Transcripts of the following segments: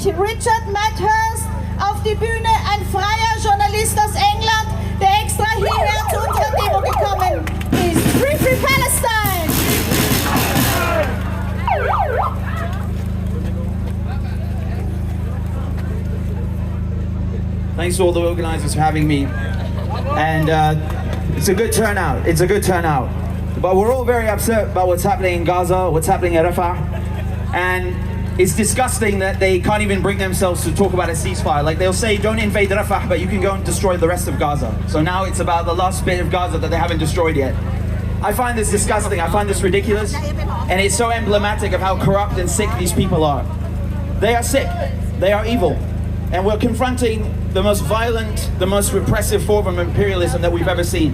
ich Richard Medhurst auf die Bühne, ein freier Journalist aus England, der extra hierher zu unserer Demo gekommen ist. Free, free Palestine! Thanks to all the organizers for having me. And it's a good turnout. It's a good turnout. But we're all very upset about what's happening in Gaza, what's happening at Rafah. And it's disgusting that they can't even bring themselves to talk about a ceasefire. Like, they'll say, don't invade Rafah, but you can go and destroy the rest of Gaza. So now it's about the last bit of Gaza that they haven't destroyed yet. I find this disgusting. I find this ridiculous. And it's so emblematic of how corrupt and sick these people are. They are sick. They are evil. And we're confronting the most violent, the most repressive form of imperialism that we've ever seen.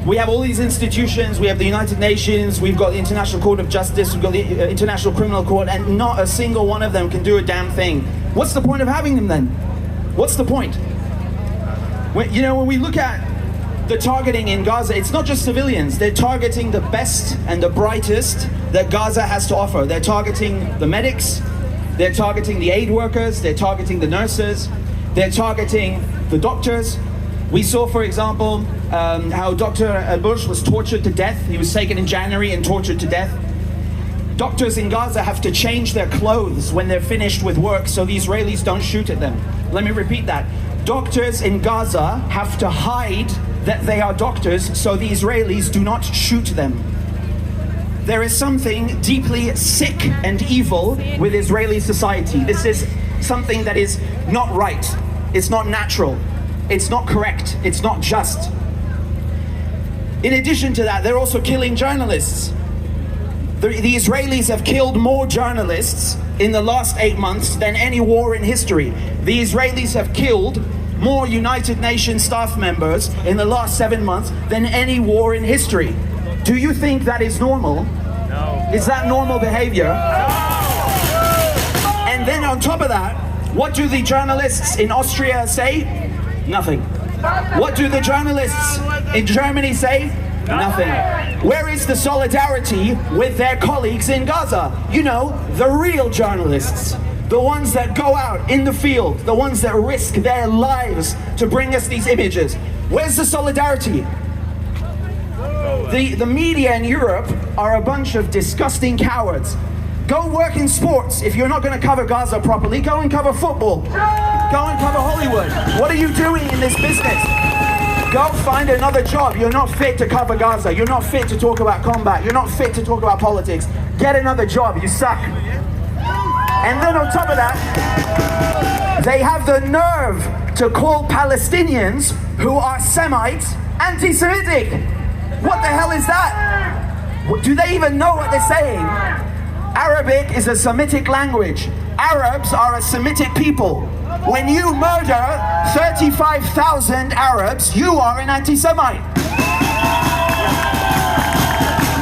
We have all these institutions, we have the United Nations, we've got the International Court of Justice, we've got the International Criminal Court, and not a single one of them can do a damn thing. What's the point of having them then? What's the point? When we look at the targeting in Gaza, it's not just civilians, they're targeting the best and the brightest that Gaza has to offer. They're targeting the medics, they're targeting the aid workers, they're targeting the nurses, they're targeting the doctors. We saw, for example, how Dr. Al-Bush was tortured to death. He was taken in January and tortured to death. Doctors in Gaza have to change their clothes when they're finished with work so the Israelis don't shoot at them. Let me repeat that. Doctors in Gaza have to hide that they are doctors so the Israelis do not shoot them. There is something deeply sick and evil with Israeli society. This is something that is not right. It's not natural. It's not correct. It's not just. In addition to that, they're also killing journalists. The Israelis have killed more journalists in the last 8 months than any war in history. The Israelis have killed more United Nations staff members in the last 7 months than any war in history. Do you think that is normal? No. Is that normal behavior? No. And then on top of that, what do the journalists in Austria say? Nothing. What do the journalists in Germany say? Nothing. Where is the solidarity with their colleagues in Gaza? You know, the real journalists. The ones that go out in the field, the ones that risk their lives to bring us these images. Where's the solidarity? The media in Europe are a bunch of disgusting cowards. Go work in sports. If you're not going to cover Gaza properly, go and cover football. Go and cover Hollywood. What are you doing in this business? Go find another job. You're not fit to cover Gaza. You're not fit to talk about combat. You're not fit to talk about politics. Get another job. You suck. And then on top of that, they have the nerve to call Palestinians who are Semites anti-Semitic. What the hell is that? Do they even know what they're saying? Arabic is a Semitic language. Arabs are a Semitic people. When you murder 35,000 Arabs, you are an anti-Semite.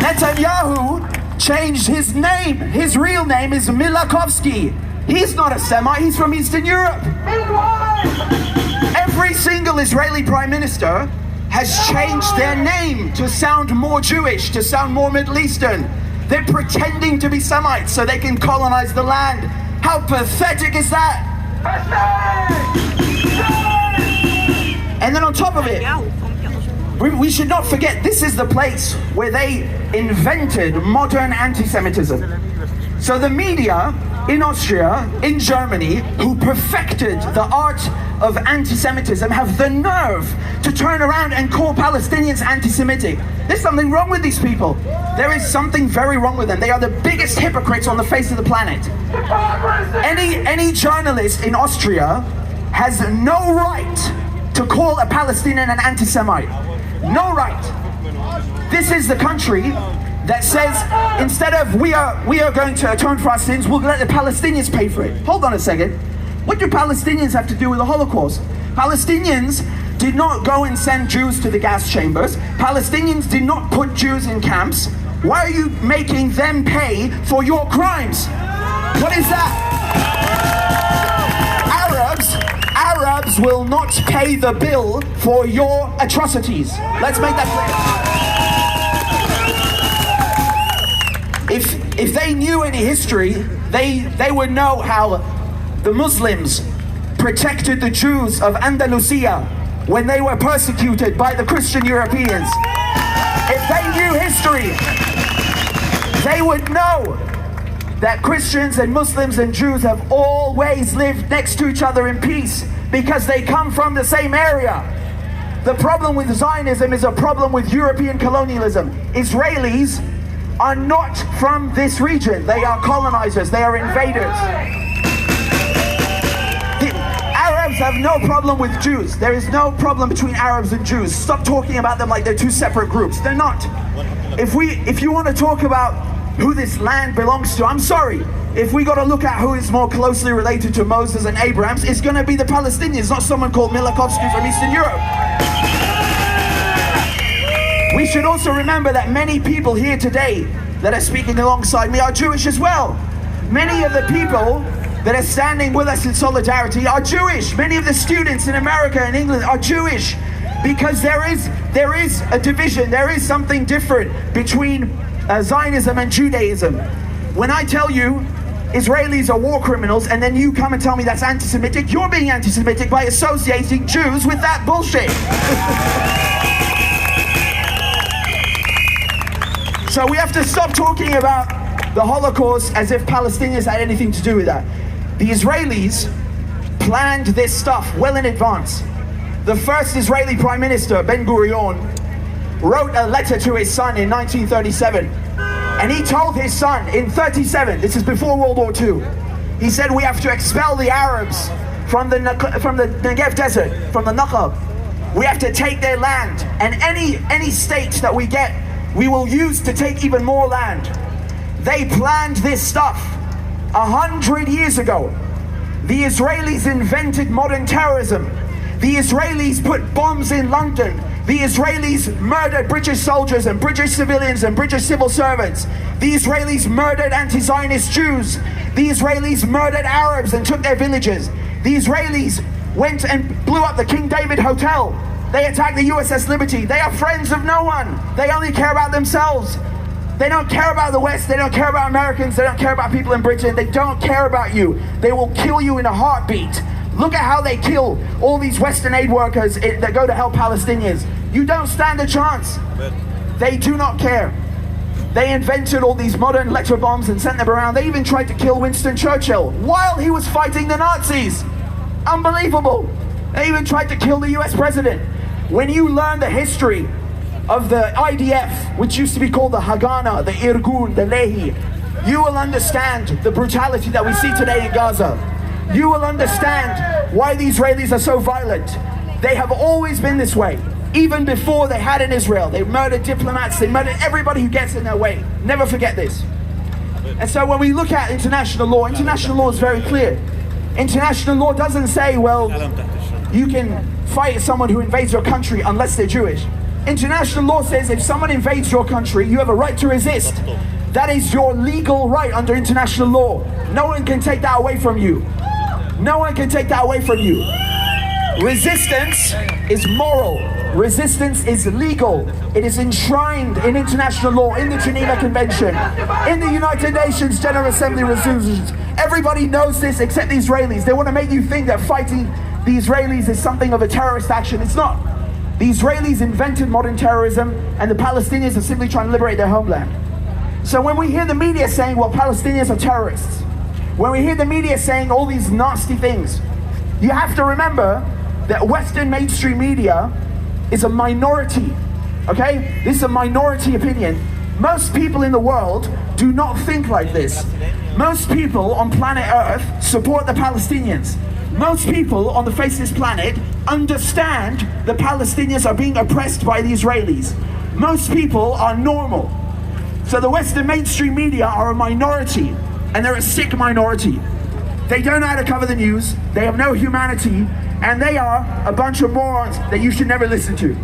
Netanyahu changed his name. His real name is Milakovsky. He's not a Semite, he's from Eastern Europe. Every single Israeli prime minister has changed their name to sound more Jewish, to sound more Middle Eastern. They're pretending to be Semites so they can colonize the land. How pathetic is that? And then on top of it, we should not forget, this is the place where they invented modern anti-Semitism. So the media in Austria, in Germany, who perfected the art of anti-Semitism, have the nerve to turn around and call Palestinians anti-Semitic. There's something wrong with these people. There is something very wrong with them. They are the biggest hypocrites on the face of the planet. Any journalist in Austria has no right to call a Palestinian an anti-Semite. No right. This is the country that says, instead of we are going to atone for our sins, we'll let the Palestinians pay for it. Hold on a second. What do Palestinians have to do with the Holocaust? Palestinians did not go and send Jews to the gas chambers. Palestinians did not put Jews in camps. Why are you making them pay for your crimes? What is that? Arabs will not pay the bill for your atrocities. Let's make that clear. If they knew any history, they would know how The Muslims protected the Jews of Andalusia when they were persecuted by the Christian Europeans. If they knew history, they would know that Christians and Muslims and Jews have always lived next to each other in peace because they come from the same area. The problem with Zionism is a problem with European colonialism. Israelis are not from this region. They are colonizers. They are invaders. The Arabs have no problem with Jews. There is no problem between Arabs and Jews. Stop talking about them like they're two separate groups. They're not. If you want to talk about who this land belongs to, I'm sorry. If we got to look at who is more closely related to Moses and Abraham, it's going to be the Palestinians, not someone called Milakovsky from Eastern Europe. We should also remember that many people here today that are speaking alongside me are Jewish as well. Many of the people that are standing with us in solidarity are Jewish. Many of the students in America and England are Jewish, because there is a division, there is something different between Zionism and Judaism. When I tell you Israelis are war criminals and then you come and tell me that's anti-Semitic, you're being anti-Semitic by associating Jews with that bullshit. So we have to stop talking about the Holocaust as if Palestinians had anything to do with that. The Israelis planned this stuff well in advance. The first Israeli Prime Minister, Ben-Gurion, wrote a letter to his son in 1937. And he told his son in 37, this is before World War II, he said, we have to expel the Arabs from the Negev desert, from the Naqab. We have to take their land, and any state that we get, we will use to take even more land. They planned this stuff 100 years ago. The Israelis invented modern terrorism. The Israelis put bombs in London. The Israelis murdered British soldiers and British civilians and British civil servants. The Israelis murdered anti-Zionist Jews. The Israelis murdered Arabs and took their villages. The Israelis went and blew up the King David Hotel. They attacked the USS Liberty. They are friends of no one. They only care about themselves. They don't care about the West. They don't care about Americans. They don't care about people in Britain. They don't care about you. They will kill you in a heartbeat. Look at how they kill all these Western aid workers that go to help Palestinians. You don't stand a chance. They do not care. They invented all these modern electro bombs and sent them around. They even tried to kill Winston Churchill while he was fighting the Nazis. Unbelievable. They even tried to kill the US president. When you learn the history of the IDF, which used to be called the Haganah, the Irgun, the Lehi, you will understand the brutality that we see today in Gaza. You will understand why the Israelis are so violent. They have always been this way. Even before they had in Israel, they murdered diplomats, they murdered everybody who gets in their way. Never forget this. And so when we look at international law is very clear. International law doesn't say, well, you can fight someone who invades your country unless they're Jewish. International law says if someone invades your country, you have a right to resist. That is your legal right under international law. No one can take that away from you. No one can take that away from you. Resistance is moral. Resistance is legal. It is enshrined in international law, in the Geneva Convention, in the United Nations General Assembly resolutions. Everybody knows this except the Israelis. They want to make you think that fighting the Israelis is something of a terrorist action. It's not. The Israelis invented modern terrorism, and the Palestinians are simply trying to liberate their homeland. So when we hear the media saying, well, Palestinians are terrorists, when we hear the media saying all these nasty things, you have to remember that Western mainstream media is a minority, okay? This is a minority opinion. Most people in the world do not think like this. Most people on planet Earth support the Palestinians. Most people on the face of this planet understand the Palestinians are being oppressed by the Israelis. Most people are normal. So the Western mainstream media are a minority, and they're a sick minority. They don't know how to cover the news, they have no humanity, and they are a bunch of morons that you should never listen to.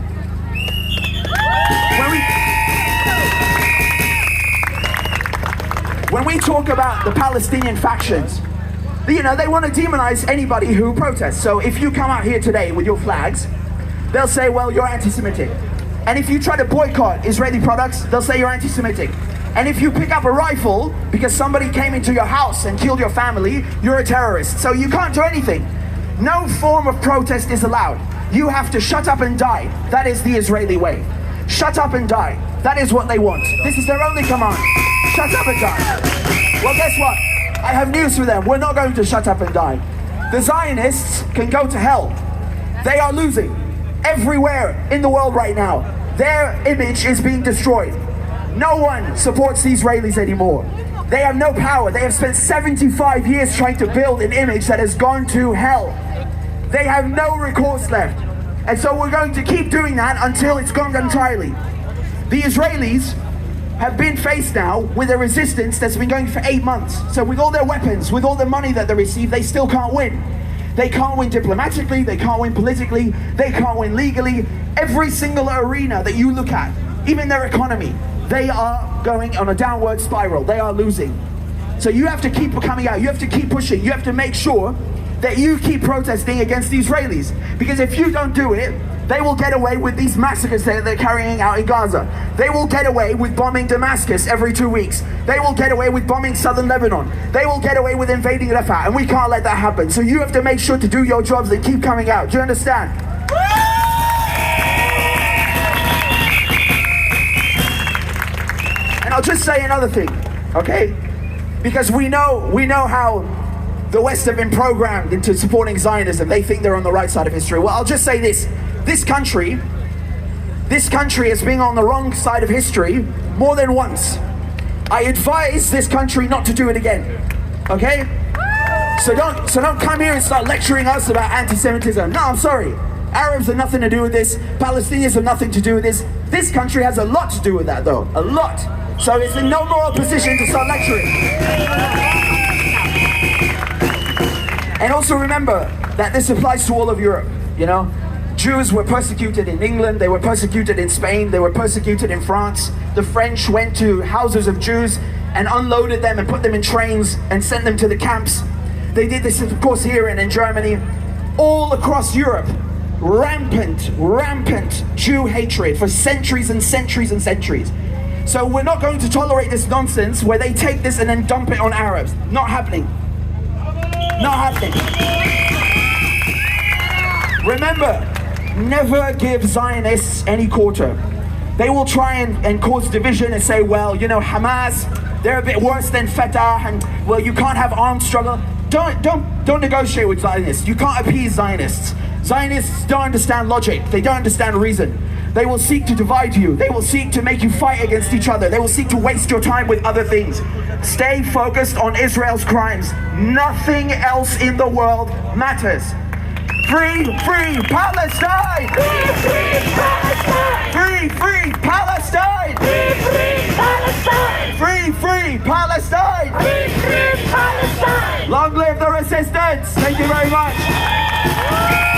When we talk about the Palestinian factions, you know, they want to demonize anybody who protests. So if you come out here today with your flags, they'll say, well, you're anti-Semitic. And if you try to boycott Israeli products, they'll say you're anti-Semitic. And if you pick up a rifle because somebody came into your house and killed your family, you're a terrorist. So you can't do anything. No form of protest is allowed. You have to shut up and die. That is the Israeli way. Shut up and die. That is what they want. This is their only command. Shut up and die. Well, guess what? I have news for them. We're not going to shut up and die. The Zionists can go to hell. They are losing everywhere in the world right now. Their image is being destroyed. No one supports the Israelis anymore. They have no power. They have spent 75 years trying to build an image that has gone to hell. They have no recourse left. And so we're going to keep doing that until it's gone entirely. The Israelis have been faced now with a resistance that's been going for 8 months. So with all their weapons, with all the money that they receive, they still can't win. They can't win diplomatically, they can't win politically, they can't win legally. Every single arena that you look at, even their economy, they are going on a downward spiral. They are losing. So you have to keep coming out. You have to keep pushing. You have to make sure that you keep protesting against the Israelis. Because if you don't do it, they will get away with these massacres that they're carrying out in Gaza. They will get away with bombing Damascus every 2 weeks. They will get away with bombing southern Lebanon. They will get away with invading Rafah. And we can't let that happen. So you have to make sure to do your jobs and keep coming out. Do you understand? And I'll just say another thing, okay? Because we know how the West have been programmed into supporting Zionism. They think they're on the right side of history. Well, I'll just say this. This country has been on the wrong side of history more than once. I advise this country not to do it again, okay? So don't come here and start lecturing us about anti-Semitism. No, I'm sorry. Arabs have nothing to do with this. Palestinians have nothing to do with this. This country has a lot to do with that, though. A lot. So it's in no moral position to start lecturing. And also remember that this applies to all of Europe, you know? Jews were persecuted in England, they were persecuted in Spain, they were persecuted in France. The French went to houses of Jews and unloaded them and put them in trains and sent them to the camps. They did this, of course, here and in Germany. All across Europe, rampant Jew hatred for centuries and centuries and centuries. So we're not going to tolerate this nonsense where they take this and then dump it on Arabs. Not happening. Not happening. Remember, never give Zionists any quarter. They will try and cause division and say, well, you know, Hamas, they're a bit worse than Fatah, and well, you can't have armed struggle. Don't negotiate with Zionists. You can't appease Zionists. Zionists don't understand logic. They don't understand reason. They will seek to divide you. They will seek to make you fight against each other. They will seek to waste your time with other things. Stay focused on Israel's crimes. Nothing else in the world matters. Free, free Palestine! Free, free Palestine! Free, free Palestine! Free, free Palestine! Free, free Palestine! Long live the resistance! Thank you very much!